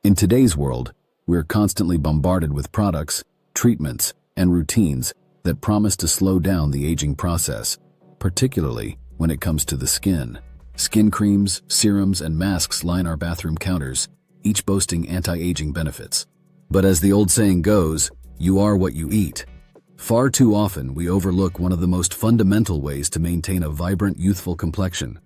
In today's world, we're constantly bombarded with products, treatments, and routines that promise to slow down the aging process, particularly when it comes to the skin. Skin creams, serums, and masks line our bathroom counters, each boasting anti-aging benefits. But as the old saying goes, you are what you eat. Far too often, we overlook one of the most fundamental ways to maintain a vibrant, youthful complexion: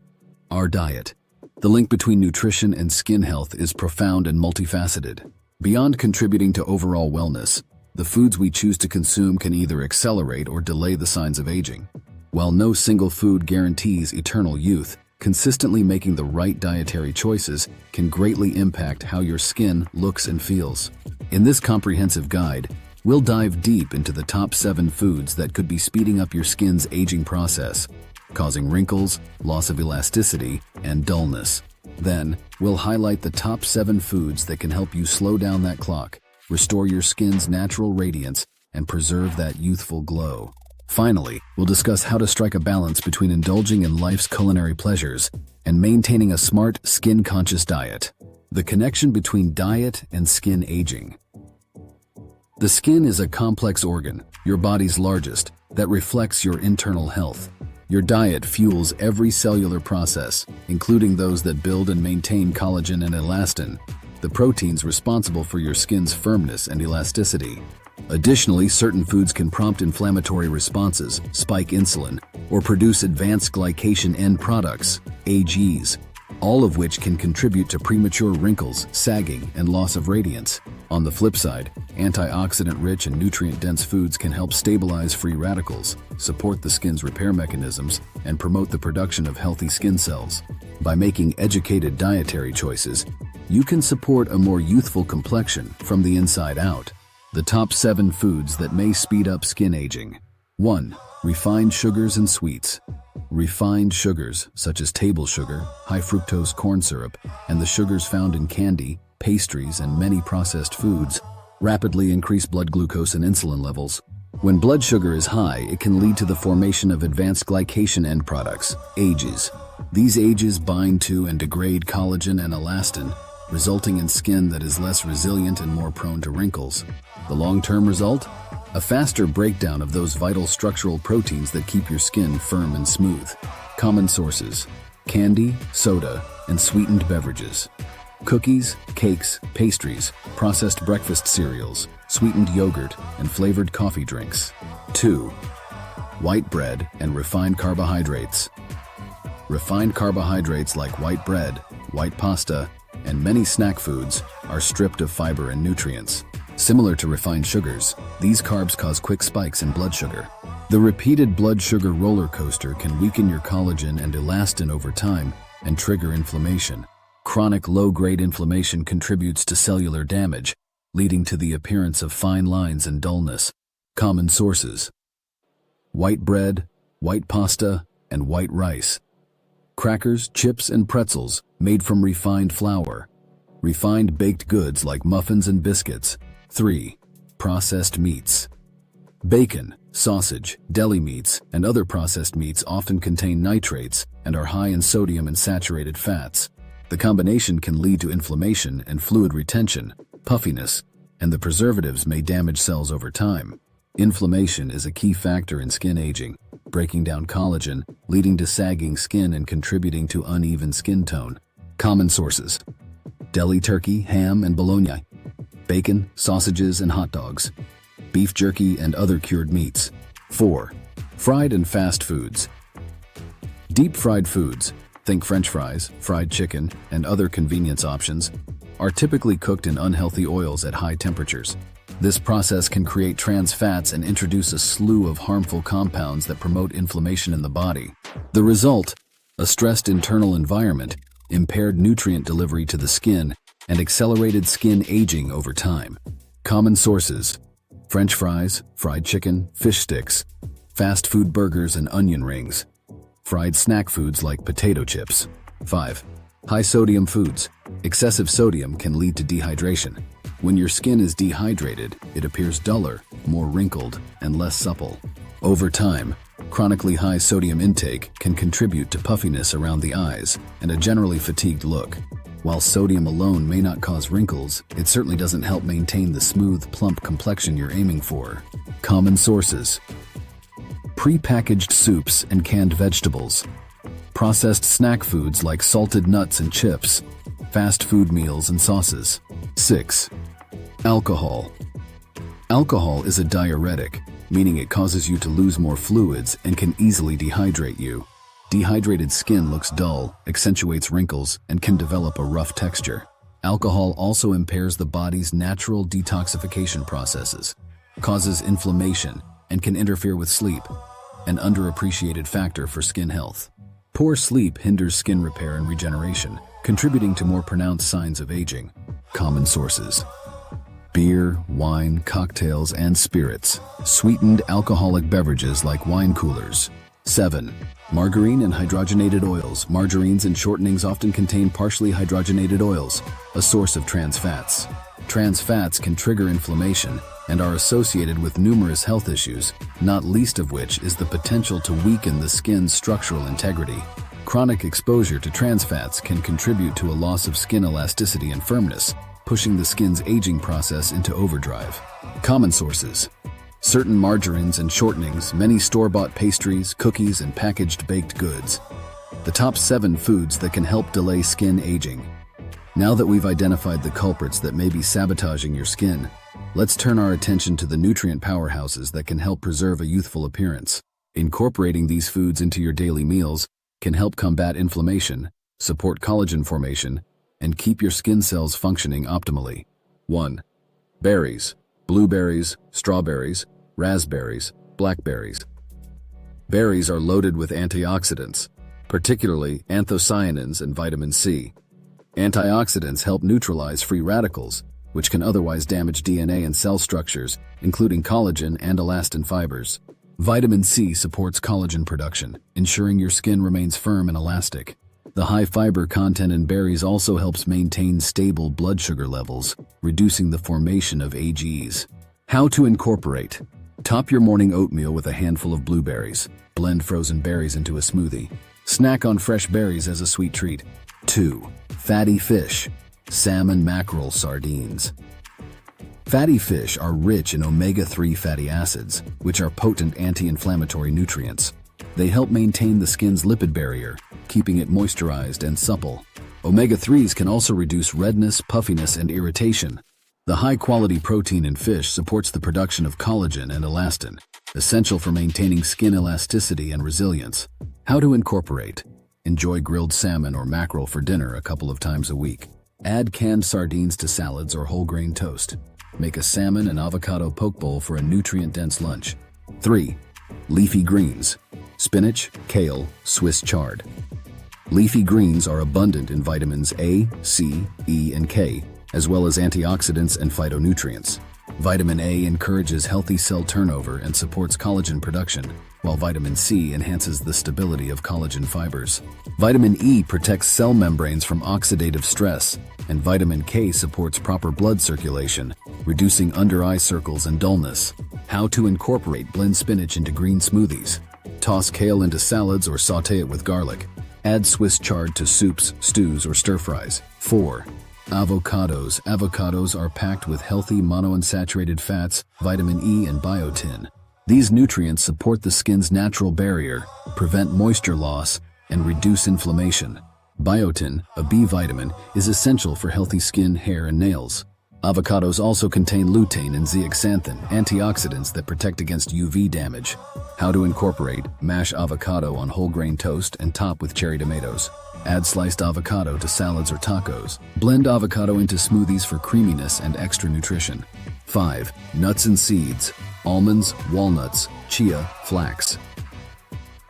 our diet. The link between nutrition and skin health is profound and multifaceted. Beyond contributing to overall wellness, the foods we choose to consume can either accelerate or delay the signs of aging. While no single food guarantees eternal youth, consistently making the right dietary choices can greatly impact how your skin looks and feels. In this comprehensive guide, we'll dive deep into the top 7 foods that could be speeding up your skin's aging process, causing wrinkles, loss of elasticity, and dullness. Then, we'll highlight the top 7 foods that can help you slow down that clock, restore your skin's natural radiance, and preserve that youthful glow. Finally, we'll discuss how to strike a balance between indulging in life's culinary pleasures and maintaining a smart, skin-conscious diet. The connection between diet and skin aging. The skin is a complex organ, your body's largest, that reflects your internal health. Your diet fuels every cellular process, including those that build and maintain collagen and elastin, the proteins responsible for your skin's firmness and elasticity. Additionally, certain foods can prompt inflammatory responses, spike insulin, or produce advanced glycation end products, AGs, all of which can contribute to premature wrinkles, sagging, and loss of radiance. On the flip side, antioxidant-rich and nutrient-dense foods can help stabilize free radicals, support the skin's repair mechanisms, and promote the production of healthy skin cells. By making educated dietary choices, you can support a more youthful complexion from the inside out. The top 7 foods that may speed up skin aging. 1. Refined sugars and sweets. Refined sugars, such as table sugar, high fructose corn syrup, and the sugars found in candy, pastries, and many processed foods, rapidly increase blood glucose and insulin levels. When blood sugar is high, it can lead to the formation of advanced glycation end products, AGs. These AGs bind to and degrade collagen and elastin, resulting in skin that is less resilient and more prone to wrinkles. The long-term result? A faster breakdown of those vital structural proteins that keep your skin firm and smooth. Common sources: candy, soda, and sweetened beverages. Cookies, cakes, pastries, processed breakfast cereals, sweetened yogurt, and flavored coffee drinks. 2. White bread and refined carbohydrates. Refined carbohydrates like white bread, white pasta, and many snack foods are stripped of fiber and nutrients. Similar to refined sugars, these carbs cause quick spikes in blood sugar. The repeated blood sugar roller coaster can weaken your collagen and elastin over time and trigger inflammation. Chronic low-grade inflammation contributes to cellular damage, leading to the appearance of fine lines and dullness. Common sources: white bread, white pasta, and white rice. Crackers, chips, and pretzels made from refined flour. Refined baked goods like muffins and biscuits. 3. Processed meats. Bacon, sausage, deli meats, and other processed meats often contain nitrates and are high in sodium and saturated fats. The combination can lead to inflammation and fluid retention, puffiness, and the preservatives may damage cells over time. Inflammation is a key factor in skin aging, breaking down collagen, leading to sagging skin and contributing to uneven skin tone. Common sources: deli turkey, ham, and bologna. Bacon, sausages, and hot dogs. Beef jerky and other cured meats. 4. Fried and fast foods. Deep-fried foods, think French fries, fried chicken, and other convenience options, are typically cooked in unhealthy oils at high temperatures. This process can create trans fats and introduce a slew of harmful compounds that promote inflammation in the body. The result: a stressed internal environment, impaired nutrient delivery to the skin, and accelerated skin aging over time. Common sources: French fries, fried chicken, fish sticks, fast food burgers and onion rings, fried snack foods like potato chips. 5. High sodium foods. Excessive sodium can lead to dehydration. When your skin is dehydrated, it appears duller, more wrinkled, and less supple. Over time, chronically high sodium intake can contribute to puffiness around the eyes and a generally fatigued look. While sodium alone may not cause wrinkles, it certainly doesn't help maintain the smooth, plump complexion you're aiming for. Common sources: pre-packaged soups and canned vegetables, processed snack foods like salted nuts and chips, fast food meals and sauces. 6. Alcohol. Alcohol is a diuretic, meaning it causes you to lose more fluids and can easily dehydrate you. Dehydrated skin looks dull, accentuates wrinkles, and can develop a rough texture. Alcohol also impairs the body's natural detoxification processes, causes inflammation, and can interfere with sleep, an underappreciated factor for skin health. Poor sleep hinders skin repair and regeneration, contributing to more pronounced signs of aging. Common sources: beer, wine, cocktails, and spirits, sweetened alcoholic beverages like wine coolers. 7. Margarine and hydrogenated oils. Margarines and shortenings often contain partially hydrogenated oils, a source of trans fats. Trans fats can trigger inflammation and are associated with numerous health issues, not least of which is the potential to weaken the skin's structural integrity. Chronic exposure to trans fats can contribute to a loss of skin elasticity and firmness, pushing the skin's aging process into overdrive. Common sources: certain margarines and shortenings, many store-bought pastries, cookies, and packaged baked goods. The top 7 foods that can help delay skin aging. Now that we've identified the culprits that may be sabotaging your skin, let's turn our attention to the nutrient powerhouses that can help preserve a youthful appearance. Incorporating these foods into your daily meals can help combat inflammation, support collagen formation, and keep your skin cells functioning optimally. 1. Berries. Blueberries, strawberries, raspberries, blackberries. Berries are loaded with antioxidants, particularly anthocyanins and vitamin C. Antioxidants help neutralize free radicals, which can otherwise damage DNA and cell structures, including collagen and elastin fibers. Vitamin C supports collagen production, ensuring your skin remains firm and elastic. The high fiber content in berries also helps maintain stable blood sugar levels, reducing the formation of AGEs. How to incorporate: top your morning oatmeal with a handful of blueberries. Blend frozen berries into a smoothie. Snack on fresh berries as a sweet treat. 2. Fatty fish. Salmon, mackerel, sardines. Fatty fish are rich in omega-3 fatty acids, which are potent anti-inflammatory nutrients. They help maintain the skin's lipid barrier, keeping it moisturized and supple. Omega-3s can also reduce redness, puffiness, and irritation. The high-quality protein in fish supports the production of collagen and elastin, essential for maintaining skin elasticity and resilience. How to incorporate: enjoy grilled salmon or mackerel for dinner a couple of times a week. Add canned sardines to salads or whole grain toast. Make a salmon and avocado poke bowl for a nutrient-dense lunch. 3. Leafy greens. Spinach, kale, Swiss chard. Leafy greens are abundant in vitamins A, C, E, and K, as well as antioxidants and phytonutrients. Vitamin A encourages healthy cell turnover and supports collagen production, while vitamin C enhances the stability of collagen fibers. Vitamin E protects cell membranes from oxidative stress, and vitamin K supports proper blood circulation, reducing under-eye circles and dullness. How to incorporate: blend spinach into green smoothies. Toss kale into salads or sauté it with garlic. Add Swiss chard to soups, stews, or stir-fries. 4. Avocados. Avocados are packed with healthy monounsaturated fats, vitamin E, and biotin. These nutrients support the skin's natural barrier, prevent moisture loss, and reduce inflammation. Biotin, a B vitamin, is essential for healthy skin, hair, and nails. Avocados also contain lutein and zeaxanthin, antioxidants that protect against UV damage. How to incorporate: mash avocado on whole grain toast and top with cherry tomatoes. Add sliced avocado to salads or tacos. Blend avocado into smoothies for creaminess and extra nutrition. 5. Nuts and seeds. Almonds, walnuts, chia, flax.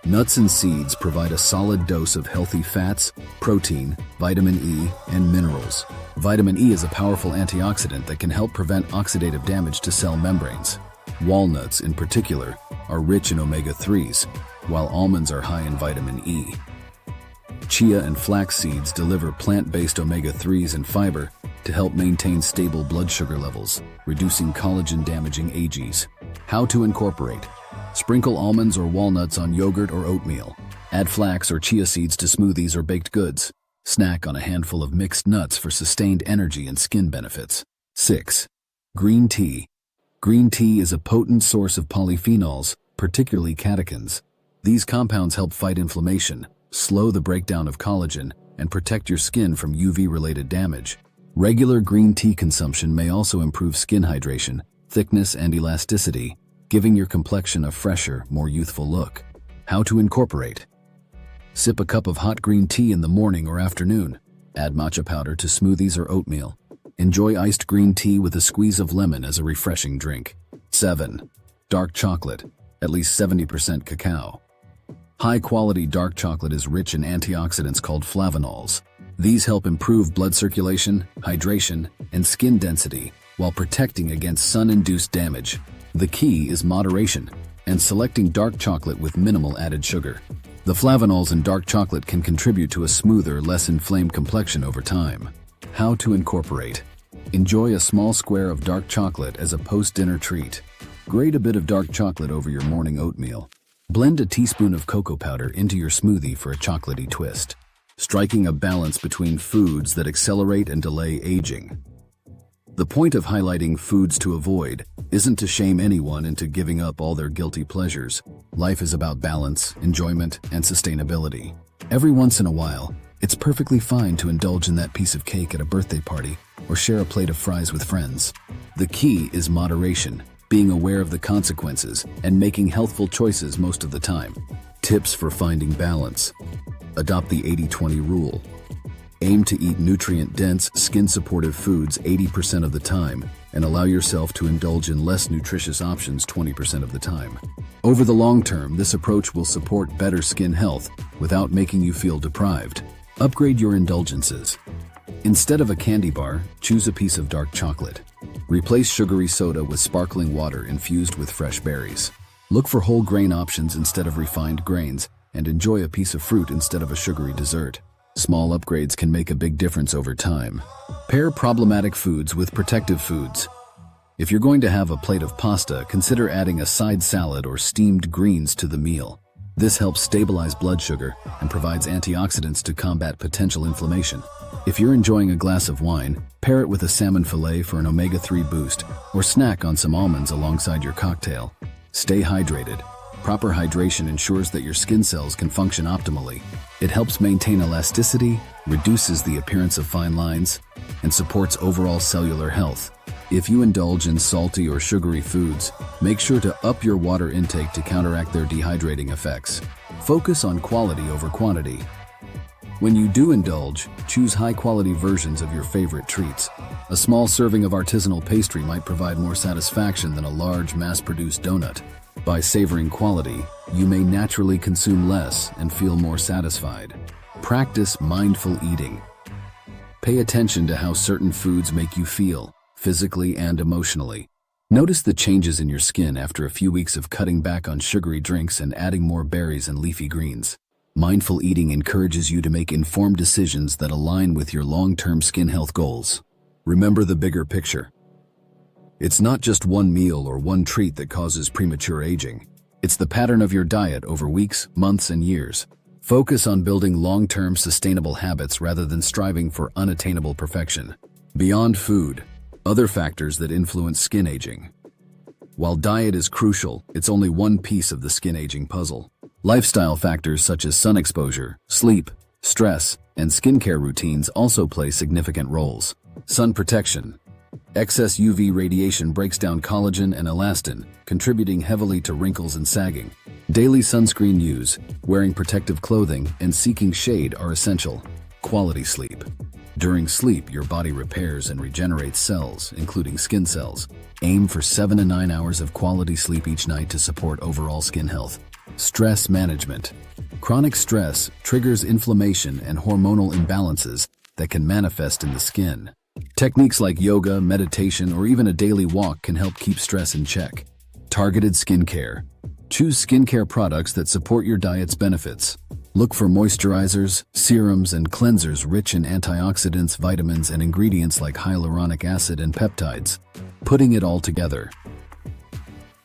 Nuts and seeds provide a solid dose of healthy fats, protein, vitamin E, and minerals. Vitamin E is a powerful antioxidant that can help prevent oxidative damage to cell membranes. Walnuts, in particular, are rich in omega-3s, while almonds are high in vitamin E. Chia and flax seeds deliver plant-based omega-3s and fiber to help maintain stable blood sugar levels, reducing collagen-damaging AGEs. How to incorporate: sprinkle almonds or walnuts on yogurt or oatmeal. Add flax or chia seeds to smoothies or baked goods. Snack on a handful of mixed nuts for sustained energy and skin benefits. 6. Green tea. Green tea is a potent source of polyphenols, particularly catechins. These compounds help fight inflammation, slow the breakdown of collagen, and protect your skin from UV-related damage. Regular green tea consumption may also improve skin hydration, thickness, and elasticity, giving your complexion a fresher, more youthful look. How to incorporate. Sip a cup of hot green tea in the morning or afternoon. Add matcha powder to smoothies or oatmeal. Enjoy iced green tea with a squeeze of lemon as a refreshing drink. 7. Dark chocolate, at least 70% cacao. High-quality dark chocolate is rich in antioxidants called flavonols. These help improve blood circulation, hydration, and skin density while protecting against sun-induced damage. The key is moderation and selecting dark chocolate with minimal added sugar. The flavonols in dark chocolate can contribute to a smoother, less inflamed complexion over time. How to incorporate. Enjoy a small square of dark chocolate as a post-dinner treat. Grate a bit of dark chocolate over your morning oatmeal. Blend a teaspoon of cocoa powder into your smoothie for a chocolatey twist, striking a balance between foods that accelerate and delay aging. The point of highlighting foods to avoid isn't to shame anyone into giving up all their guilty pleasures. Life is about balance, enjoyment, and sustainability. Every once in a while, it's perfectly fine to indulge in that piece of cake at a birthday party or share a plate of fries with friends. The key is moderation, being aware of the consequences, and making healthful choices most of the time. Tips for finding balance. Adopt the 80-20 rule. Aim to eat nutrient-dense, skin-supportive foods 80% of the time, and allow yourself to indulge in less nutritious options 20% of the time. Over the long term, this approach will support better skin health without making you feel deprived. Upgrade your indulgences. Instead of a candy bar, choose a piece of dark chocolate. Replace sugary soda with sparkling water infused with fresh berries. Look for whole grain options instead of refined grains, and enjoy a piece of fruit instead of a sugary dessert. Small upgrades can make a big difference over time. Pair problematic foods with protective foods. If you're going to have a plate of pasta, consider adding a side salad or steamed greens to the meal. This helps stabilize blood sugar and provides antioxidants to combat potential inflammation. If you're enjoying a glass of wine, pair it with a salmon fillet for an omega-3 boost, or snack on some almonds alongside your cocktail. Stay hydrated. Proper hydration ensures that your skin cells can function optimally. It helps maintain elasticity, reduces the appearance of fine lines, and supports overall cellular health. If you indulge in salty or sugary foods, make sure to up your water intake to counteract their dehydrating effects. Focus on quality over quantity. When you do indulge, choose high-quality versions of your favorite treats. A small serving of artisanal pastry might provide more satisfaction than a large, mass-produced donut. By savoring quality, you may naturally consume less and feel more satisfied. Practice mindful eating. Pay attention to how certain foods make you feel, physically and emotionally. Notice the changes in your skin after a few weeks of cutting back on sugary drinks and adding more berries and leafy greens. Mindful eating encourages you to make informed decisions that align with your long-term skin health goals. Remember the bigger picture. It's not just one meal or one treat that causes premature aging. It's the pattern of your diet over weeks, months, and years. Focus on building long-term sustainable habits rather than striving for unattainable perfection. Beyond food, other factors that influence skin aging. While diet is crucial, it's only one piece of the skin aging puzzle. Lifestyle factors such as sun exposure, sleep, stress, and skincare routines also play significant roles. Sun protection. Excess UV radiation breaks down collagen and elastin, contributing heavily to wrinkles and sagging. Daily sunscreen use, wearing protective clothing, and seeking shade are essential. Quality sleep. During sleep, your body repairs and regenerates cells, including skin cells. Aim for 7 to 9 hours of quality sleep each night to support overall skin health. Stress management. Chronic stress triggers inflammation and hormonal imbalances that can manifest in the skin. Techniques like yoga, meditation, or even a daily walk can help keep stress in check. Targeted skincare. Choose skincare products that support your diet's benefits. Look for moisturizers, serums, and cleansers rich in antioxidants, vitamins, and ingredients like hyaluronic acid and peptides. Putting it all together.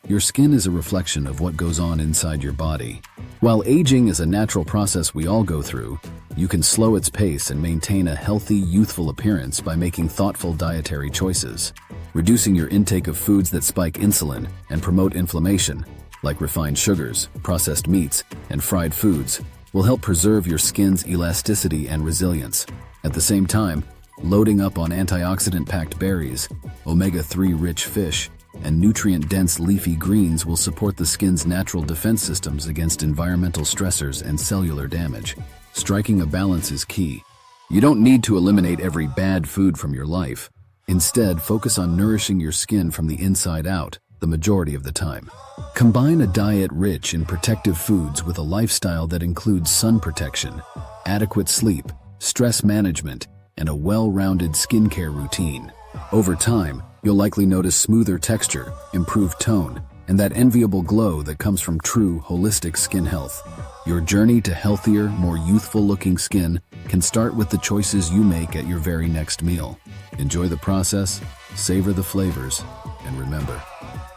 Your skin is a reflection of what goes on inside your body. While aging is a natural process we all go through, You can slow its pace and maintain a healthy, youthful appearance by making thoughtful dietary choices. Reducing your intake of foods that spike insulin and promote inflammation, like refined sugars, processed meats, and fried foods, will help preserve your skin's elasticity and resilience. At the same time, loading up on antioxidant-packed berries, omega-3 rich fish, and nutrient-dense leafy greens will support the skin's natural defense systems against environmental stressors and cellular damage. Striking a balance is key. You don't need to eliminate every bad food from your life. Instead, focus on nourishing your skin from the inside out, the majority of the time. Combine a diet rich in protective foods with a lifestyle that includes sun protection, adequate sleep, stress management, and a well-rounded skincare routine. Over time, you'll likely notice smoother texture, improved tone, and that enviable glow that comes from true, holistic skin health. Your journey to healthier, more youthful-looking skin can start with the choices you make at your very next meal. Enjoy the process, savor the flavors, and remember,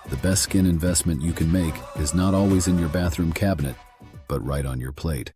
the best skin investment you can make is not always in your bathroom cabinet, but right on your plate.